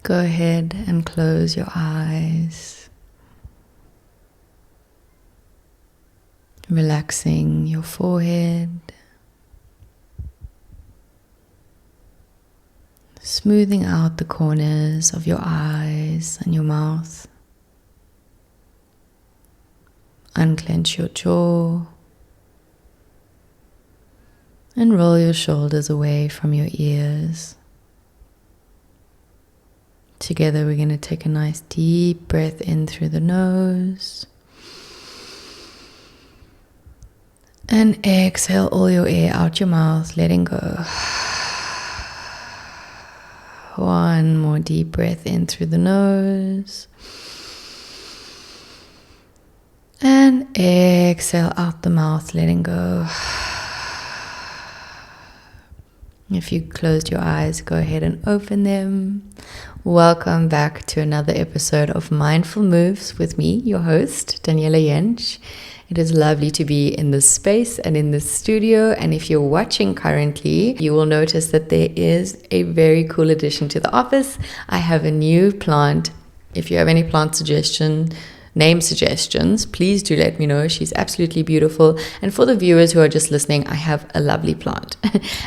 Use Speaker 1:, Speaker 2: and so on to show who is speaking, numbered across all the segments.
Speaker 1: Go ahead and close your eyes, relaxing your forehead, smoothing out the corners of your eyes and your mouth. Unclench your jaw and roll your shoulders away from your ears. Together we're going to take a nice deep breath in through the nose and exhale all your air out your mouth, letting go. One more deep breath in through the nose and exhale out the mouth, letting go. If you closed your eyes, go ahead and open them. Welcome back to another episode of Mindful Moves with me, your host, Daniela Jentsch. It is lovely to be in this space and in this studio. And if you're watching currently, you will notice that there is a very cool addition to the office. I have a new plant. If you have any plant name suggestions, please do let me know. She's absolutely beautiful. And for the viewers who are just listening, I have a lovely plant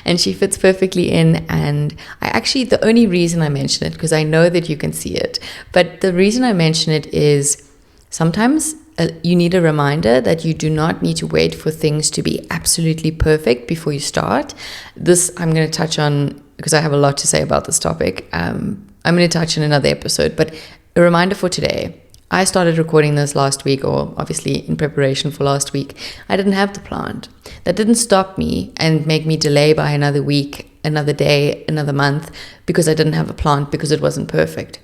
Speaker 1: and she fits perfectly in. And the only reason I mention it, because I know that you can see it, but the reason I mention it is sometimes you need a reminder that you do not need to wait for things to be absolutely perfect before you start. This I'm going to touch on because I have a lot to say about this topic. I'm going to touch in another episode, but a reminder for today. I started recording this last week, or obviously in preparation for last week. I didn't have the plant. That didn't stop me and make me delay by another week, another day, another month, because I didn't have a plant, because it wasn't perfect.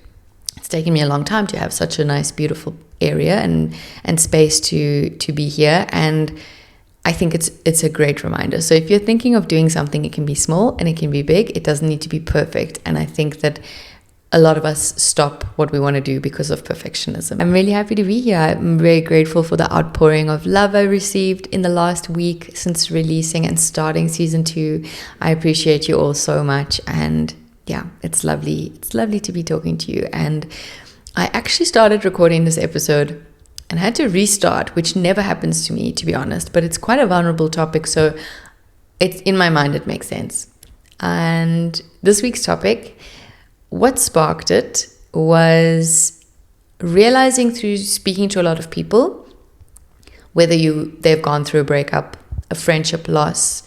Speaker 1: It's taken me a long time to have such a nice, beautiful area and space to be here. And I think it's a great reminder. So if you're thinking of doing something, it can be small and it can be big. It doesn't need to be perfect. And I think that a lot of us stop what we want to do because of perfectionism. I'm really happy to be here. I'm very grateful for the outpouring of love I received in the last week since releasing and starting season 2. I appreciate you all so much. And yeah, it's lovely. It's lovely to be talking to you. And I actually started recording this episode and had to restart, which never happens to me, to be honest. But it's quite a vulnerable topic. So it's in my mind, it makes sense. And this week's topic, what sparked it was realizing through speaking to a lot of people, whether they've gone through a breakup, a friendship loss,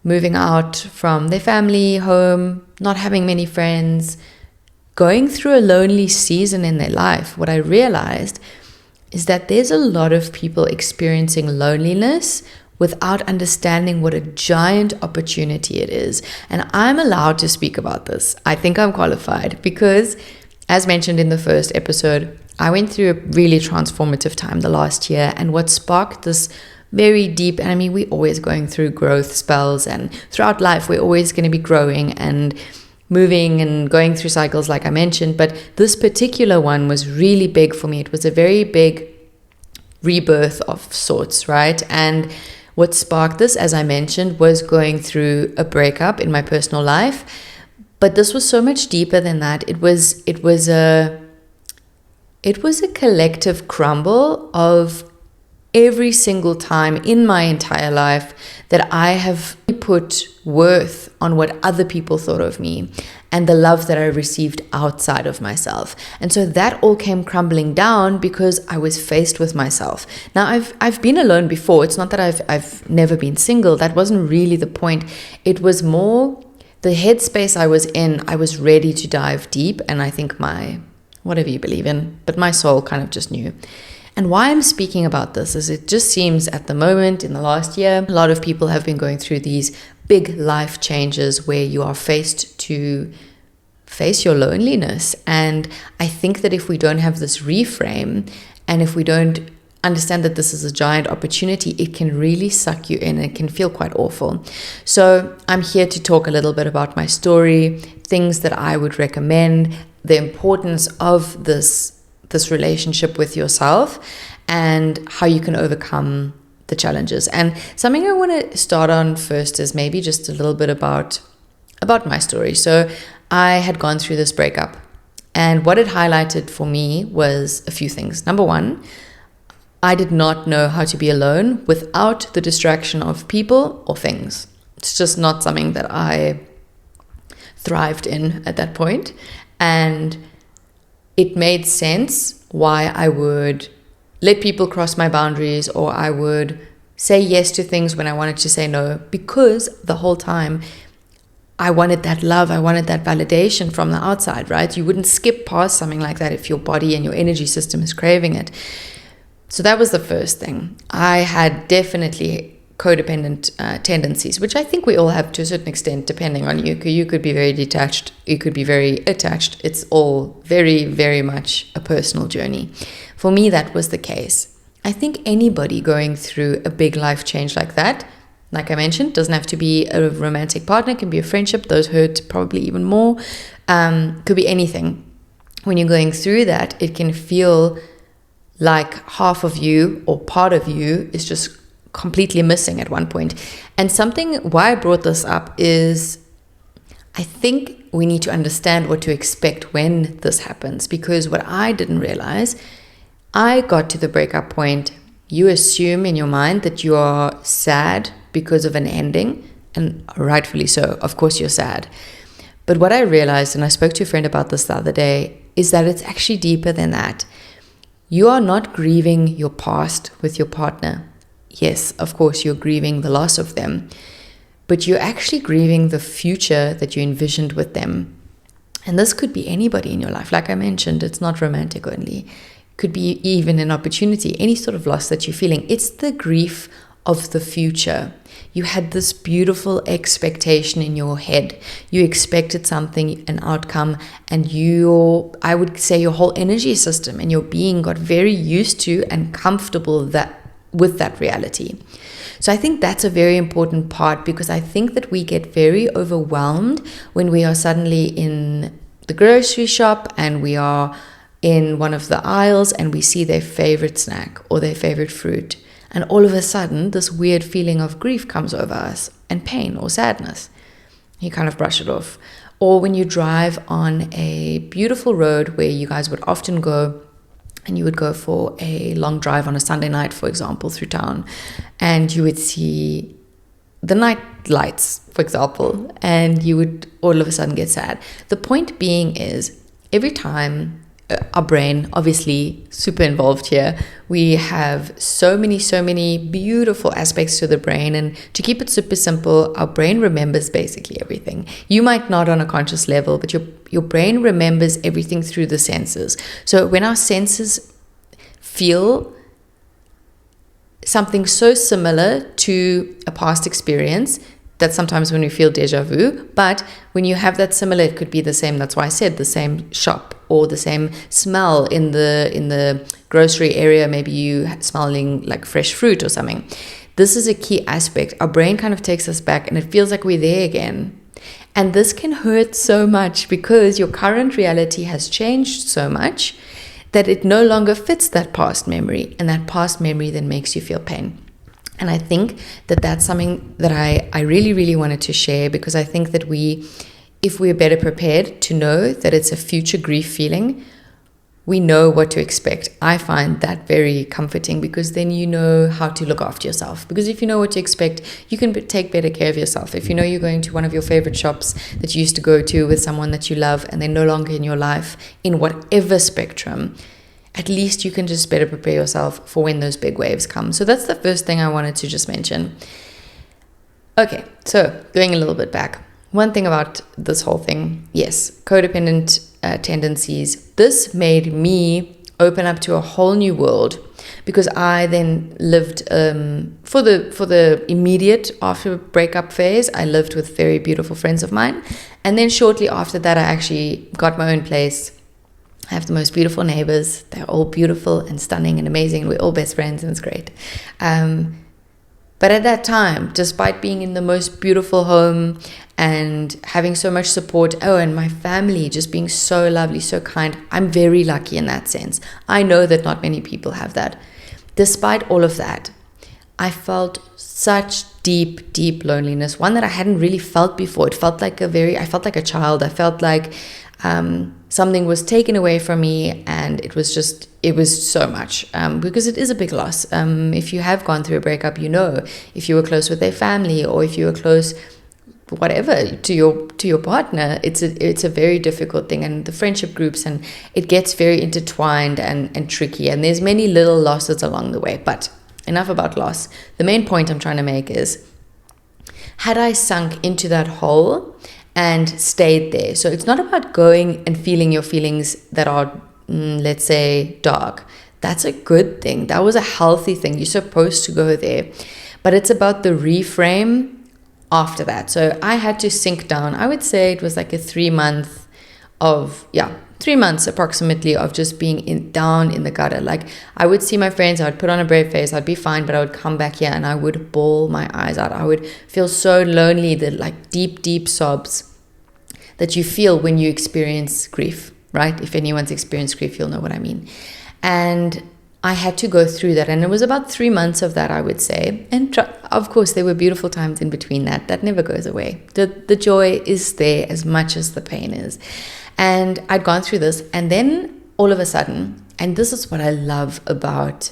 Speaker 1: moving out from their family, home, not having many friends, going through a lonely season in their life. What I realized is that there's a lot of people experiencing loneliness without understanding what a giant opportunity it is. And I'm allowed to speak about this. I think I'm qualified because, as mentioned in the first episode, I went through a really transformative time the last year. And what sparked this very deep, and I mean, we're always going through growth spells, and throughout life, we're always going to be growing and moving and going through cycles, like I mentioned. But this particular one was really big for me. It was a very big rebirth of sorts, right? And what sparked this, as I mentioned, was going through a breakup in my personal life. But this was so much deeper than that. It was a collective crumble of every single time in my entire life that I have put worth on what other people thought of me and the love that I received outside of myself. And so that all came crumbling down because I was faced with myself. Now, I've been alone before. It's not that I've never been single. That wasn't really the point. It was more the headspace I was in. I was ready to dive deep. And I think whatever you believe in, but my soul kind of just knew. And why I'm speaking about this is it just seems at the moment in the last year, a lot of people have been going through these big life changes where you are faced to face your loneliness. And I think that if we don't have this reframe and if we don't understand that this is a giant opportunity, it can really suck you in and it can feel quite awful. So I'm here to talk a little bit about my story, things that I would recommend, the importance of this relationship with yourself and how you can overcome the challenges. And something I want to start on first is maybe just a little bit about my story. So I had gone through this breakup And what it highlighted for me was a few things. Number one, I did not know how to be alone without the distraction of people or things. It's just not something that I thrived in at that point. And it made sense why I would let people cross my boundaries, or I would say yes to things when I wanted to say no, because the whole time I wanted that love, I wanted that validation from the outside, right? You wouldn't skip past something like that if your body and your energy system is craving it. So that was the first thing. I had definitely codependent tendencies, which I think we all have to a certain extent, depending on you. You could be very detached, you could be very attached. It's all very, very much a personal journey. For me, that was the case. I think anybody going through a big life change like that, like I mentioned, doesn't have to be a romantic partner, it can be a friendship. Those hurt probably even more. Could be anything. When you're going through that, it can feel like half of you or part of you is just completely missing at one point. And why I brought this up is I think we need to understand what to expect when this happens, because what I didn't realize, I got to the breakup point. You assume in your mind that you are sad because of an ending, and rightfully so. Of course you're sad. But what I realized, and I spoke to a friend about this the other day, is that it's actually deeper than that. You are not grieving your past with your partner. Yes, of course, you're grieving the loss of them, but you're actually grieving the future that you envisioned with them. And this could be anybody in your life. Like I mentioned, it's not romantic only. It could be even an opportunity, any sort of loss that you're feeling. It's the grief of the future. You had this beautiful expectation in your head. You expected something, an outcome, and I would say your whole energy system and your being got very used to and comfortable with that reality. So I think that's a very important part, because I think that we get very overwhelmed when we are suddenly in the grocery shop and we are in one of the aisles and we see their favorite snack or their favorite fruit. And all of a sudden, this weird feeling of grief comes over us, and pain or sadness. You kind of brush it off. Or when you drive on a beautiful road where you guys would often go, and you would go for a long drive on a Sunday night, for example, through town, and you would see the night lights, for example, and you would all of a sudden get sad. The point being is, every time our brain, obviously super involved here, we have so many beautiful aspects to the brain, and to keep it super simple, our brain remembers basically everything. You might not on a conscious level, but your brain remembers everything through the senses. So when our senses feel something so similar to a past experience, that sometimes when we feel deja vu, but when you have that similar, it could be the same. That's why I said the same shop or the same smell in the grocery area. Maybe you smelling like fresh fruit or something. This is a key aspect. Our brain kind of takes us back, and it feels like we're there again. And this can hurt so much, because your current reality has changed so much that it no longer fits that past memory, and that past memory then makes you feel pain. And I think that that's something that I really wanted to share, because I think that if we're better prepared to know that it's a future grief feeling, we know what to expect. I find that very comforting, because then you know how to look after yourself. Because if you know what to expect, you can take better care of yourself. If you know you're going to one of your favorite shops that you used to go to with someone that you love, and they're no longer in your life in whatever spectrum, at least you can just better prepare yourself for when those big waves come. So that's the first thing I wanted to just mention. Okay, so going a little bit back. One thing about this whole thing, yes, codependent tendencies. This made me open up to a whole new world, because I then lived for the immediate after breakup phase. I lived with very beautiful friends of mine, and then shortly after that, I actually got my own place. I have the most beautiful neighbors. They're all beautiful and stunning and amazing. We're all best friends, and it's great. But at that time, despite being in the most beautiful home and having so much support, and my family just being so lovely, so kind, I'm very lucky in that sense. I know that not many people have that. Despite all of that, I felt such deep loneliness, one that I hadn't really felt before. It felt like I felt like a child. I felt like something was taken away from me, and it was so much, because it is a big loss. If you have gone through a breakup, if you were close with their family, or if you were close, whatever, to your partner, it's a very difficult thing, and the friendship groups, and it gets very intertwined and tricky, and there's many little losses along the way. But enough about loss. The main point I'm trying to make is, had I sunk into that hole and stayed there, so it's not about going and feeling your feelings that are, let's say, dark. That's a good thing. That was a healthy thing. You're supposed to go there. But it's about the reframe after that. So I had to sink down. I would say it was like a 3 months approximately of just being down in the gutter. Like, I would see my friends, I would put on a brave face, I'd be fine, but I would come back here and I would bawl my eyes out. I would feel so lonely, the like deep sobs that you feel when you experience grief, right? If anyone's experienced grief, you'll know what I mean. And I had to go through that, and it was about 3 months of that, I would say. And of course, there were beautiful times in between that. That never goes away. The joy is there as much as the pain is. And I'd gone through this, and then all of a sudden, and this is what I love about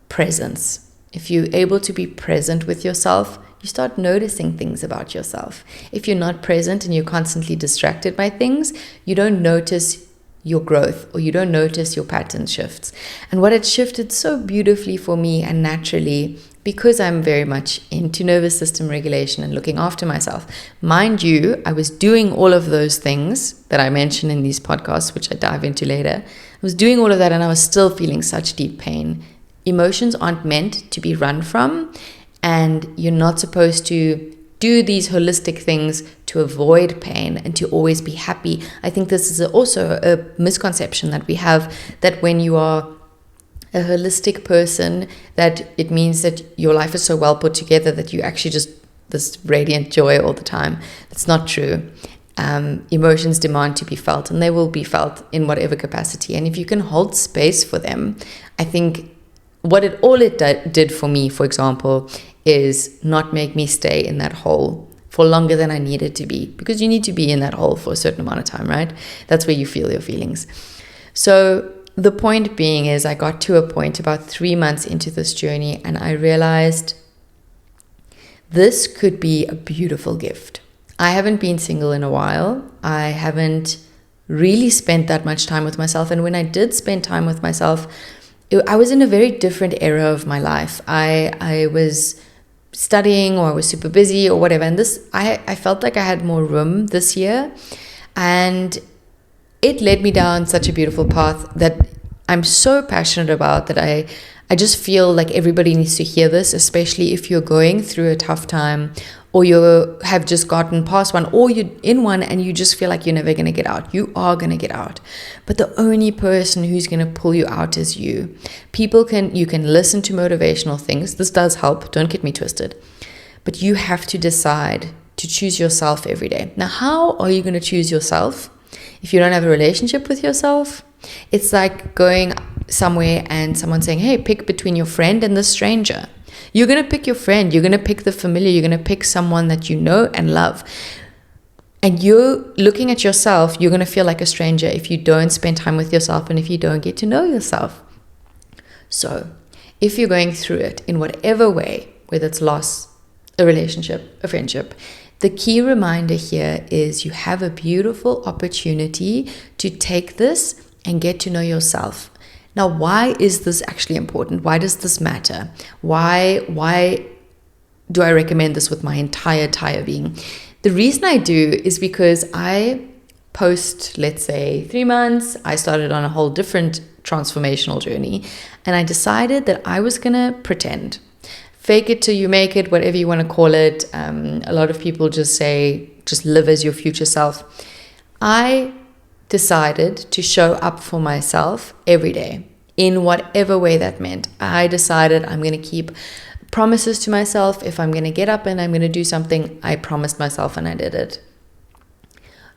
Speaker 1: presence. If you're able to be present with yourself, you start noticing things about yourself. If you're not present and you're constantly distracted by things, you don't notice your growth, or you don't notice your pattern shifts. And what had shifted so beautifully for me and naturally, because I'm very much into nervous system regulation and looking after myself. Mind you, I was doing all of those things that I mentioned in these podcasts, which I dive into later. I was doing all of that, and I was still feeling such deep pain. Emotions aren't meant to be run from, and you're not supposed to do these holistic things to avoid pain and to always be happy. I think this is also a misconception that we have, that when you are a holistic person, that it means that your life is so well put together that you actually just this radiant joy all the time. That's not true. Emotions demand to be felt, and they will be felt in whatever capacity. And if you can hold space for them, I think what it did for me, for example, is not make me stay in that hole for longer than I needed to be, because you need to be in that hole for a certain amount of time, right? That's where you feel your feelings. So the point being is, I got to a point about 3 months into this journey, and I realized this could be a beautiful gift. I haven't been single in a while. I haven't really spent that much time with myself. And when I did spend time with myself, I was in a very different era of my life. I was studying, or I was super busy, or whatever. And I felt like I had more room this year. And it led me down such a beautiful path that I'm so passionate about, that I just feel like everybody needs to hear this, especially if you're going through a tough time, or you have just gotten past one, or you're in one and you just feel like you're never going to get out. You are going to get out. But the only person who's going to pull you out is you. You can listen to motivational things. This does help. Don't get me twisted. But you have to decide to choose yourself every day. Now, how are you going to choose yourself if you don't have a relationship with yourself? It's like going somewhere and someone saying, hey, pick between your friend and the stranger. You're going to pick your friend. You're going to pick the familiar. You're going to pick someone that you know and love. And you're looking at yourself, you're going to feel like a stranger if you don't spend time with yourself and if you don't get to know yourself. So if you're going through it in whatever way, whether it's loss, a relationship, a friendship, the key reminder here is you have a beautiful opportunity to take this and get to know yourself. Now, why is this actually important? Why does this matter? Why do I recommend this with my entire being? The reason I do is because post, let's say, 3 months, I started on a whole different transformational journey, and I decided that I was going to pretend. Fake it till you make it, whatever you want to call it. A lot of people just say, just live as your future self. I decided to show up for myself every day in whatever way that meant. I decided I'm going to keep promises to myself. If I'm going to get up and I'm going to do something, I promised myself and I did it.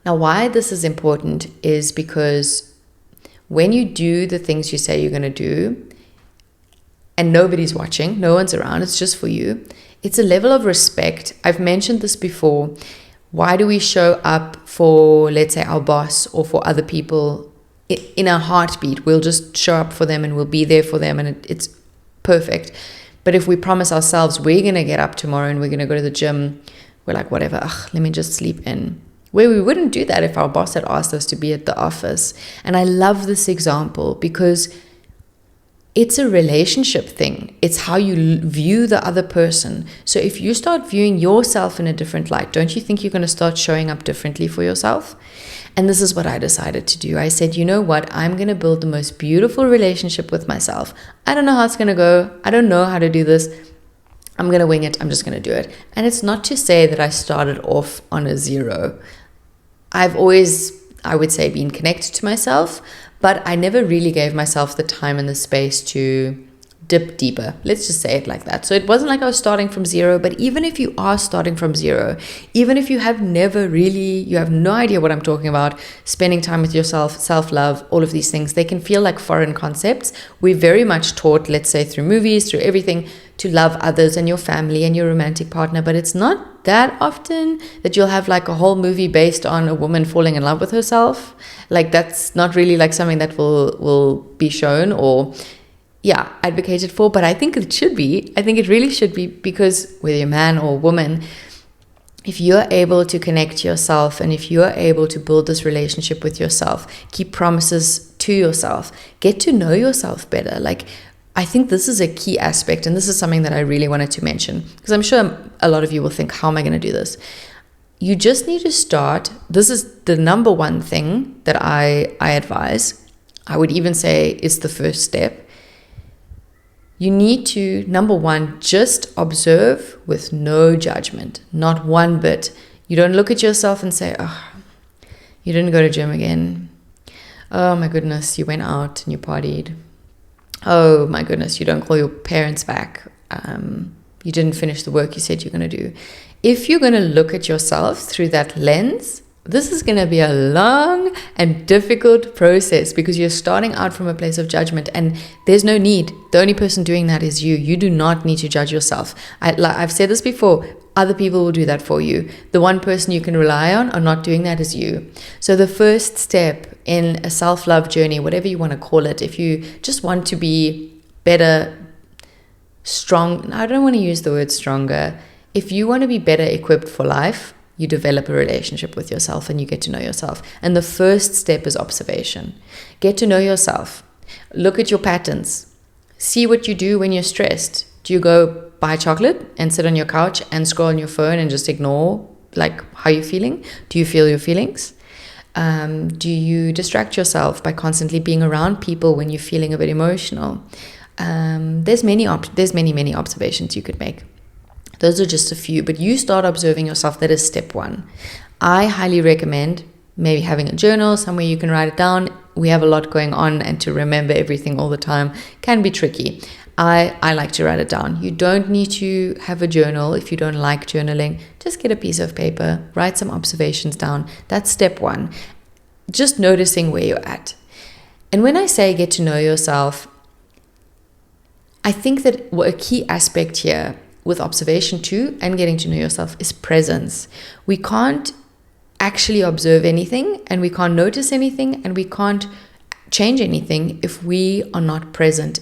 Speaker 1: Now, why this is important is because when you do the things you say you're going to do, and nobody's watching, no one's around, it's just for you, it's a level of respect. I've mentioned this before. Why do we show up for, let's say, our boss or for other people in a heartbeat? We'll just show up for them and we'll be there for them, and it's perfect. But if we promise ourselves we're going to get up tomorrow and we're going to go to the gym, we're like, whatever, let me just sleep in. Where we wouldn't do that if our boss had asked us to be at the office. And I love this example because it's a relationship thing. It's how you view the other person. So if you start viewing yourself in a different light, don't you think you're going to start showing up differently for yourself? And this is what I decided to do. I said, you know what? I'm going to build the most beautiful relationship with myself. I don't know how it's going to go. I don't know how to do this. I'm going to wing it. I'm just going to do it. And it's not to say that I started off on a zero. I've always, I would say, been connected to myself, but I never really gave myself the time and the space to dip deeper. Let's just say it like that. So it wasn't like I was starting from zero, but even if you are starting from zero, even if you have never really, you have no idea what I'm talking about, spending time with yourself, self-love, all of these things, they can feel like foreign concepts. We're very much taught, let's say through movies, through everything, to love others and your family and your romantic partner, but it's not that often that you'll have like a whole movie based on a woman falling in love with herself. Like that's not really like something that will be shown or advocated for, but I think it should be. I think it really should be, because whether you're a man or a woman, if you're able to connect to yourself and if you're able to build this relationship with yourself, keep promises to yourself, get to know yourself better. Like, I think this is a key aspect, and this is something that I really wanted to mention, because I'm sure a lot of you will think, how am I going to do this? You just need to start. This is the number one thing that I advise. I would even say it's the first step. You need to, number one, just observe with no judgment, not one bit. You don't look at yourself and say, oh, you didn't go to gym again. Oh my goodness, you went out and you partied. Oh my goodness, you don't call your parents back. You didn't finish the work you said you're going to do. If you're going to look at yourself through that lens, this is going to be a long and difficult process, because you're starting out from a place of judgment, and there's no need. The only person doing that is you. You do not need to judge yourself. I've said this before. Other people will do that for you. The one person you can rely on not doing that is you. So the first step in a self-love journey, whatever you want to call it, if you just want to be better, strong, I don't want to use the word stronger. If you want to be better equipped for life, you develop a relationship with yourself and you get to know yourself. And the first step is observation. Get to know yourself. Look at your patterns. See what you do when you're stressed. Do you go buy chocolate and sit on your couch and scroll on your phone and just ignore like how you're feeling? Do you feel your feelings? Do you distract yourself by constantly being around people when you're feeling a bit emotional? There's many observations you could make. Those are just a few, but you start observing yourself. That is step one. I highly recommend maybe having a journal somewhere you can write it down. We have a lot going on, and to remember everything all the time can be tricky. I like to write it down. You don't need to have a journal if you don't like journaling. Just get a piece of paper, write some observations down. That's step one. Just noticing where you're at. And when I say get to know yourself, I think that a key aspect here with observation too and getting to know yourself is presence. We can't actually observe anything, and we can't notice anything, and we can't change anything if we are not present.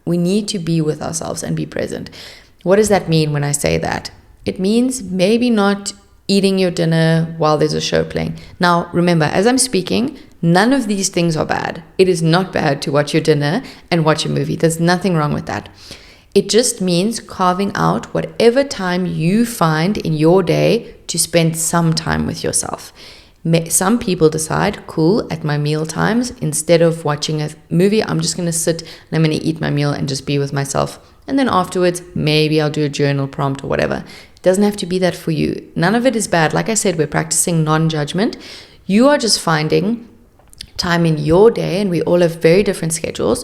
Speaker 1: We need to be with ourselves and be present. What does that mean when I say that? It means maybe not eating your dinner while there's a show playing. Now, remember, as I'm speaking, none of these things are bad. It is not bad to watch your dinner and watch a movie. There's nothing wrong with that. It just means carving out whatever time you find in your day to spend some time with yourself. Some people decide, cool, at my meal times, instead of watching a movie, I'm just going to sit and I'm going to eat my meal and just be with myself. And then afterwards, maybe I'll do a journal prompt or whatever. It doesn't have to be that for you. None of it is bad. Like I said, we're practicing non-judgment. You are just finding time in your day, and we all have very different schedules,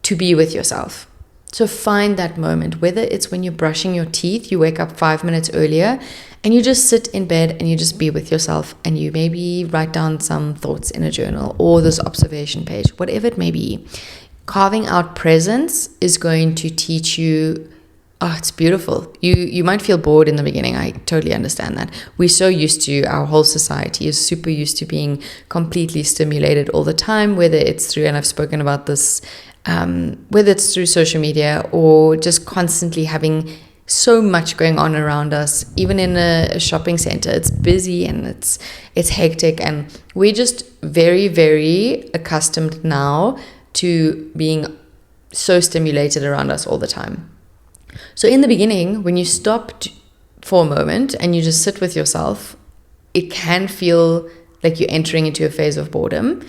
Speaker 1: to be with yourself. So find that moment, whether it's when you're brushing your teeth, you wake up 5 minutes earlier and you just sit in bed and you just be with yourself, and you maybe write down some thoughts in a journal or this observation page, whatever it may be. Carving out presence is going to teach you Oh, it's beautiful. You might feel bored in the beginning. I totally understand that. We're so used to, our whole society is super used to being completely stimulated all the time, whether it's through, and I've spoken about this, whether it's through social media or just constantly having so much going on around us. Even in a shopping center, it's busy and it's hectic, and we're just very, very accustomed now to being so stimulated around us all the time. So in the beginning, when you stop for a moment and you just sit with yourself, it can feel like you're entering into a phase of boredom.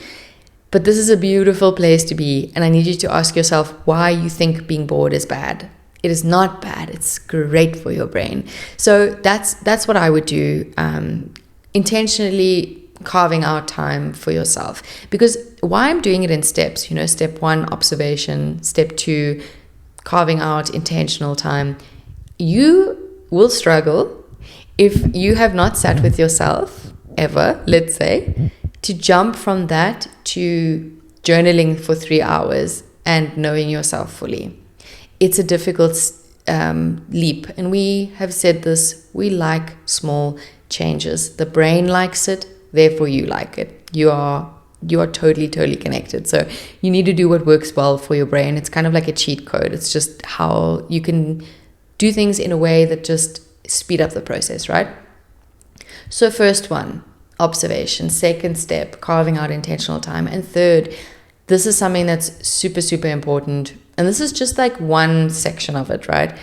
Speaker 1: But this is a beautiful place to be. And I need you to ask yourself why you think being bored is bad. It is not bad. It's great for your brain. So that's what I would do, intentionally carving out time for yourself. Because why I'm doing it in steps, step 1, observation, step 2, carving out intentional time. You will struggle if you have not sat with yourself ever, let's say, to jump from that to journaling for 3 hours and knowing yourself fully. It's a difficult leap, and we have said this, we like small changes. The brain likes it, therefore you like it. You are totally, totally connected. So you need to do what works well for your brain. It's kind of like a cheat code. It's just how you can do things in a way that just speed up the process, right? So first one, observation. Second step, carving out intentional time. And third, this is something that's super, super important. And this is just like one section of it, right?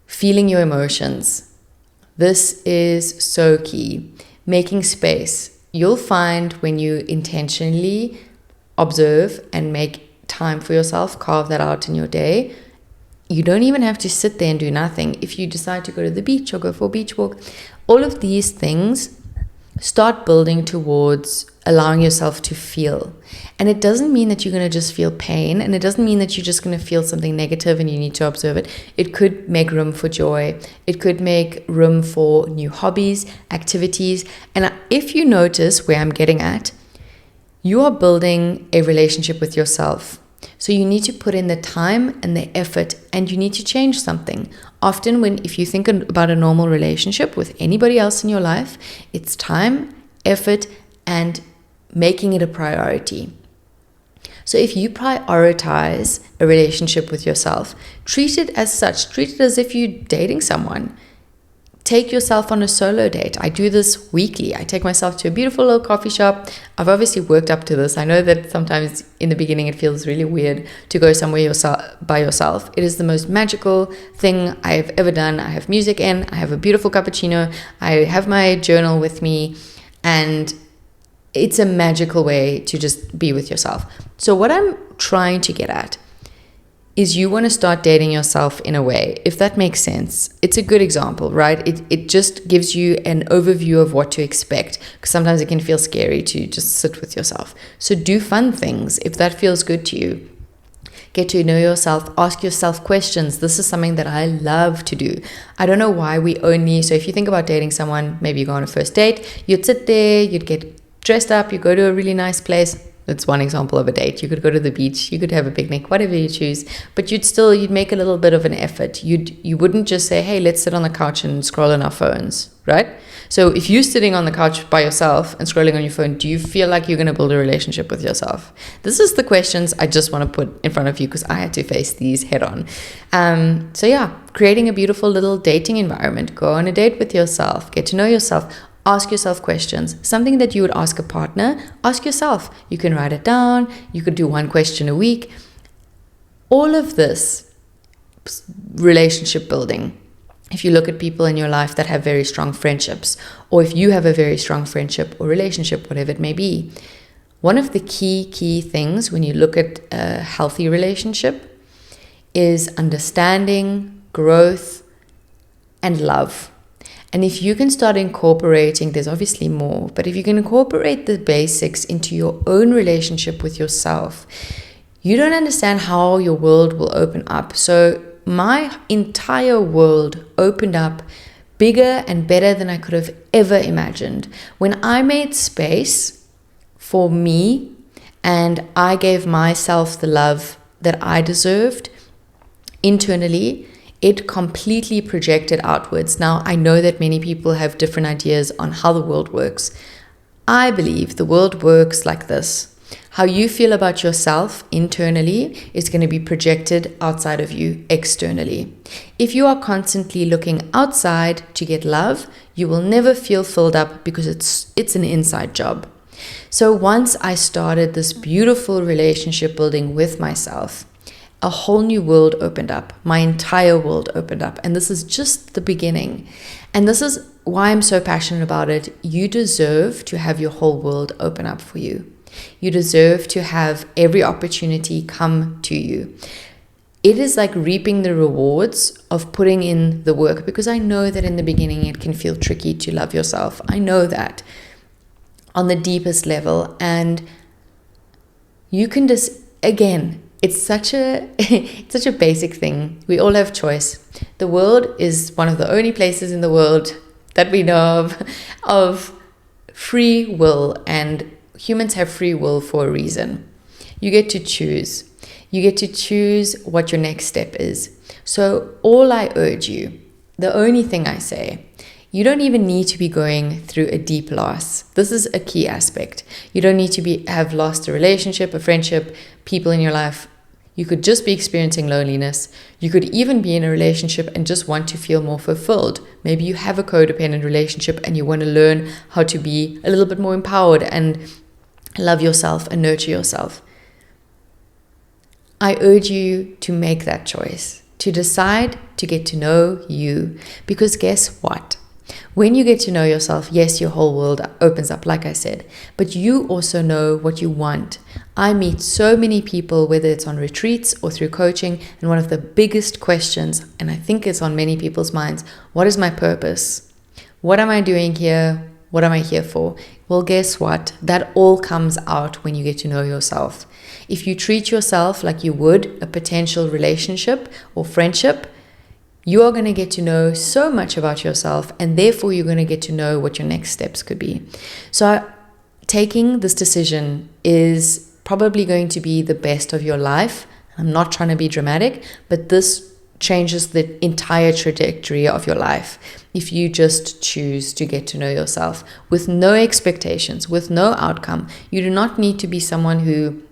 Speaker 1: Feeling your emotions. This is so key. Making space. You'll find when you intentionally observe and make time for yourself, carve that out in your day, you don't even have to sit there and do nothing. If you decide to go to the beach or go for a beach walk, all of these things start building towards allowing yourself to feel. And it doesn't mean that you're going to just feel pain, and it doesn't mean that you're just going to feel something negative and you need to observe it. It could make room for joy. It could make room for new hobbies, activities. And if you notice where I'm getting at, you are building a relationship with yourself. So you need to put in the time and the effort, and you need to change something. Often if you think about a normal relationship with anybody else in your life, it's time, effort, and making it a priority. So if you prioritize a relationship with yourself, treat it as such. Treat it as if you're dating someone. Take yourself on a solo date. I do this weekly. I take myself to a beautiful little coffee shop. I've obviously worked up to this. I know that sometimes in the beginning it feels really weird to go somewhere by yourself. It is the most magical thing I have ever done. I have music in. I have a beautiful cappuccino. I have my journal with me. And it's a magical way to just be with yourself. So what I'm trying to get at is you want to start dating yourself in a way, if that makes sense. It's a good example, right? It just gives you an overview of what to expect, because sometimes it can feel scary to just sit with yourself. So do fun things if that feels good to you. Get to know yourself, ask yourself questions. This is something that I love to do. I don't know why so if you think about dating someone, maybe you go on a first date, you'd sit there, you'd get dressed up, you go to a really nice place. That's one example of a date. You could go to the beach, you could have a picnic, whatever you choose, but you'd make a little bit of an effort. You wouldn't just say, hey, let's sit on the couch and scroll on our phones, right? So if you're sitting on the couch by yourself and scrolling on your phone, do you feel like you're going to build a relationship with yourself? This is the questions I just want to put in front of you, because I had to face these head on. So yeah, creating a beautiful little dating environment. Go on a date with yourself, get to know yourself. Ask yourself questions. Something that you would ask a partner, ask yourself. You can write it down. You could do one question a week. All of this relationship building. If you look at people in your life that have very strong friendships, or if you have a very strong friendship or relationship, whatever it may be, one of the key things when you look at a healthy relationship is understanding, growth, and love. And if you can start incorporating, there's obviously more, but if you can incorporate the basics into your own relationship with yourself, you don't understand how your world will open up. So my entire world opened up bigger and better than I could have ever imagined. When I made space for me and I gave myself the love that I deserved, internally, it completely projected outwards. Now, I know that many people have different ideas on how the world works. I believe the world works like this. How you feel about yourself internally is going to be projected outside of you externally. If you are constantly looking outside to get love, you will never feel filled up because it's an inside job. So once I started this beautiful relationship building with myself, a whole new world opened up. My entire world opened up. And this is just the beginning. And this is why I'm so passionate about it. You deserve to have your whole world open up for you. You deserve to have every opportunity come to you. It is like reaping the rewards of putting in the work, because I know that in the beginning it can feel tricky to love yourself. I know that on the deepest level. And you can just, again, it's such a basic thing. We all have choice. The world is one of the only places in the world that we know of free will, and humans have free will for a reason. You get to choose. You get to choose what your next step is. So all I urge you, the only thing I say, you don't even need to be going through a deep loss. This is a key aspect. You don't need to have lost a relationship, a friendship, people in your life. You could just be experiencing loneliness. You could even be in a relationship and just want to feel more fulfilled. Maybe you have a codependent relationship and you want to learn how to be a little bit more empowered and love yourself and nurture yourself. I urge you to make that choice, to decide to get to know you. Because guess what? When you get to know yourself, yes, your whole world opens up, like I said, but you also know what you want. I meet so many people, whether it's on retreats or through coaching, and one of the biggest questions, and I think it's on many people's minds, what is my purpose? What am I doing here? What am I here for? Well, guess what? That all comes out when you get to know yourself. If you treat yourself like you would a potential relationship or friendship, you are going to get to know so much about yourself, and therefore you're going to get to know what your next steps could be. So taking this decision is probably going to be the best of your life. I'm not trying to be dramatic, but this changes the entire trajectory of your life if you just choose to get to know yourself with no expectations, with no outcome. You do not need to be someone who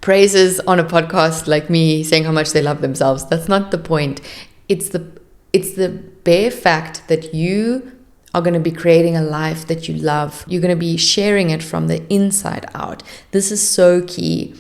Speaker 1: praises on a podcast like me saying how much they love themselves. That's not the point. It's the bare fact that you are going to be creating a life that you love. You're going to be sharing it from the inside out. This is so key.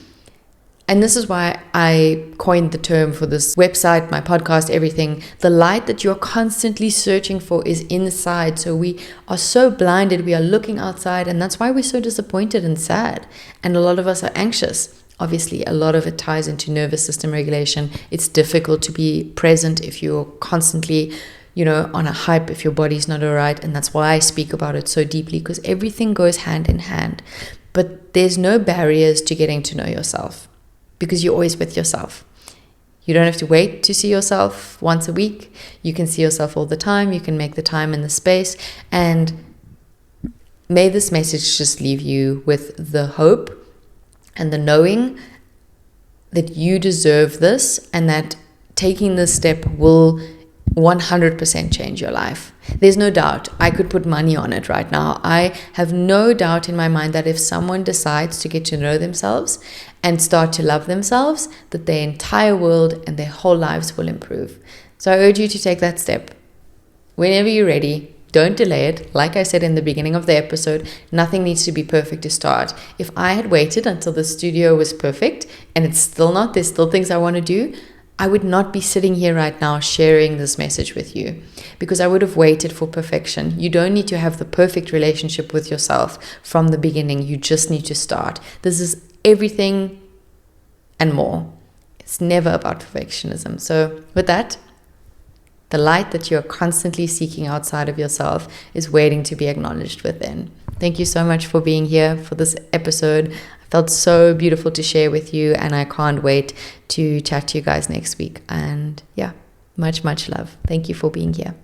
Speaker 1: And this is why I coined the term for this website, my podcast, everything. The light that you're constantly searching for is inside. So we are so blinded. We are looking outside. And that's why we're so disappointed and sad. And a lot of us are anxious. Obviously, a lot of it ties into nervous system regulation. It's difficult to be present if you're constantly, on a hype, if your body's not all right. And that's why I speak about it so deeply, because everything goes hand in hand. But there's no barriers to getting to know yourself, because you're always with yourself. You don't have to wait to see yourself once a week. You can see yourself all the time. You can make the time and the space. And may this message just leave you with the hope and the knowing that you deserve this, and that taking this step will 100% change your life. There's no doubt. I could put money on it right now. I have no doubt in my mind that if someone decides to get to know themselves and start to love themselves, that their entire world and their whole lives will improve. So I urge you to take that step. Whenever you're ready, don't delay it. Like I said in the beginning of the episode, nothing needs to be perfect to start. If I had waited until the studio was perfect, and it's still not, there's still things I want to do, I would not be sitting here right now sharing this message with you, because I would have waited for perfection. You don't need to have the perfect relationship with yourself from the beginning. You just need to start. This is everything and more. It's never about perfectionism. So with that, the light that you're constantly seeking outside of yourself is waiting to be acknowledged within. Thank you so much for being here for this episode. I felt so beautiful to share with you, and I can't wait to chat to you guys next week. And yeah, much, much love. Thank you for being here.